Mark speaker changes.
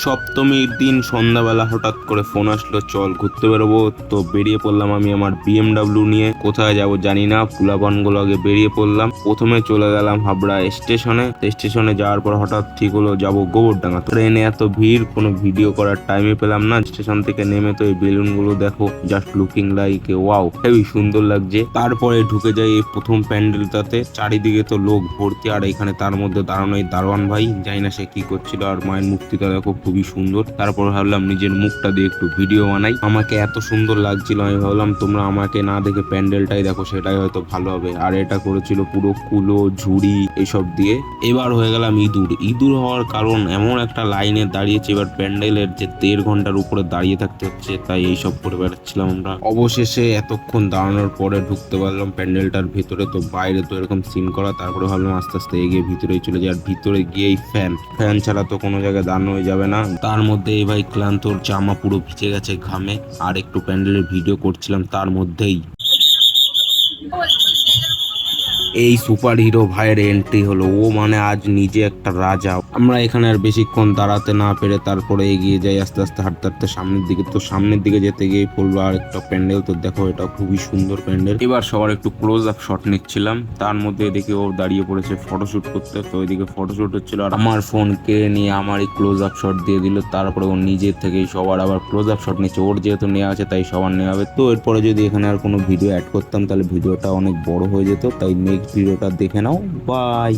Speaker 1: সপ্তমীর দিন সন্ধ্যাবেলা হঠাৎ করে ফোন আসলো, চল ঘুরতে বেরোবো। তো বেরিয়ে পড়লাম আমি আমার বিএমডাব্লিউ নিয়ে। কোথায় যাব জানি না, ফুলাপানগুলো আগে বেরিয়ে পড়লাম। প্রথমে চলে গেলাম হাবড়া স্টেশনে। স্টেশনে যাওয়ার পর হঠাৎ ঠিক হলো যাবো গোবরডাঙ্গা। ট্রেনে এত ভিড়, কোনো ভিডিও করার টাইমই পেলাম না। স্টেশন থেকে নেমে তো এই বেলুন গুলো দেখো, just looking like wow, heavy সুন্দর লাগছে। তারপরে ঢুকে যাই এই প্রথম প্যান্ডেলটাতে। চারিদিকে তো লোক ভর্তি, আর এখানে তার মধ্যে দাঁড়ানো এই দারোয়ান ভাই, জানি না সে কি করছিল। আর মায়ের মূর্তিটা দেখো, খুবই সুন্দর। তারপর ভাবলাম নিজের মুখটা দিয়ে একটু ভিডিও বানাই। আমাকে এত সুন্দর লাগছিল, আমি ভাবলাম তোমরা আমাকে না দেখে প্যান্ডেলটাই দেখো, সেটাই হয়তো ভালো হবে। আর এটা করেছিল পুরো কুলো ঝুড়ি এসব দিয়ে। এবার হয়ে গেলাম ইঁদুর। ইঁদুর হওয়ার কারণ, এমন একটা লাইনে দাঁড়িয়েছে, এবার প্যান্ডেলের যে 1.5 ঘন্টার উপরে দাঁড়িয়ে থাকতে হচ্ছে, তাই এইসব করে বেড়াচ্ছিলাম আমরা। অবশেষে এতক্ষণ দাঁড়ানোর পরে ঢুকতে পারলাম প্যান্ডেলটার ভিতরে। তো বাইরে তো এরকম সিন করা, তারপরে ভাবলাম আস্তে আস্তে এগিয়ে ভিতরেই চলে যায়। আর ভিতরে গিয়েই ফ্যান ফ্যান ছাড়া তো কোনো জায়গায় দাঁড়ানো হয়ে যাবে না। তার মধ্যে এই ভাই ক্লান্তর, জামা পুরো ভিজে গেছে ঘামে। আর একটু প্যান্ডেলের ভিডিও করছিলাম তার মধ্যেই এই সুপার হিরো ভাইয়ের এন্ট্রি হলো। ও মানে আজ নিজে একটা রাজা। আমরা এখানে আর বেশিক্ষণ দাঁড়াতে না পেরে তারপরে এগিয়ে যাই আস্তে আস্তে হাঁটতে হাঁটতে সামনের দিকে। তো সামনের দিকে যেতে গিয়ে পড়লো আর একটা প্যান্ডেল। তো দেখো, এটা খুবই সুন্দর প্যান্ডেল। এবার সবার একটু ক্লোজ আপ শট নিচ্ছিলাম, তার মধ্যে এদিকে ও দাঁড়িয়ে পড়েছে ফটোশুট করতে। তো ওইদিকে ফটোশুট হচ্ছিল, আর আমার ফোন কে নিয়ে আমারই ক্লোজ আপ শট দিয়ে দিল। তারপরে ও নিজের থেকেই সবার আবার ক্লোজ আপ শট নিচ্ছে। ওর যেহেতু নেওয়া আছে তাই সবার নেওয়া হবে। তো এরপরে যদি এখানে আর কোনো ভিডিও অ্যাড করতাম তাহলে ভিডিওটা অনেক বড় হয়ে যেত, তাই নেক্সট ভিডিওটা দেখে নাও। বাই।